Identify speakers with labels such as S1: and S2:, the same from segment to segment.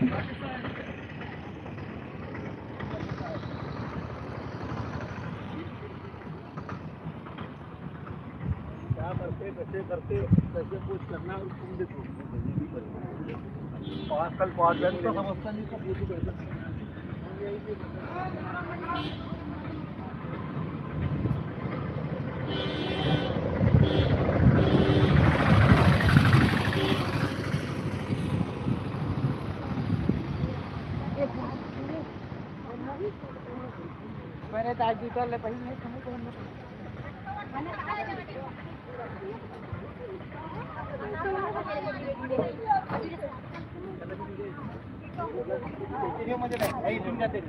S1: क्या करते कैसे करते कैसे कुछ करना है तुम देखो। कल 5 दिन तो समझता नहीं सब ये कैसे मैंने आज जूता ले पहले नहीं समझ मुझे नहीं दिन जाते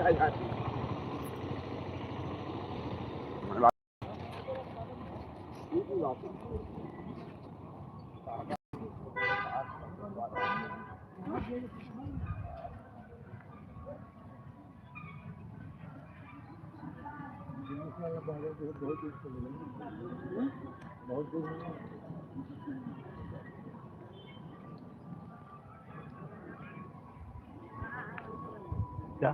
S1: आ जाती बहुत दूर क्या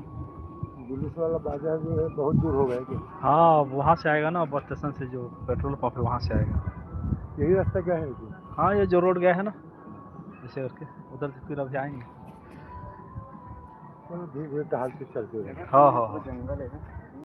S1: जुलूस वाला बाजार जो है बहुत दूर हो गया क्या?
S2: हाँ वहाँ से आएगा ना, बस स्टेशन से जो पेट्रोल पंप है वहाँ से आएगा।
S1: यही रास्ता क्या है जी?
S2: हाँ ये जो रोड गया है ना जैसे करके उधर से फिर अभी आएंगे।
S1: चलो धीरे धीरे हाल से चलते हैं।
S2: हाँ हाँ हाँ।
S1: जंगल है।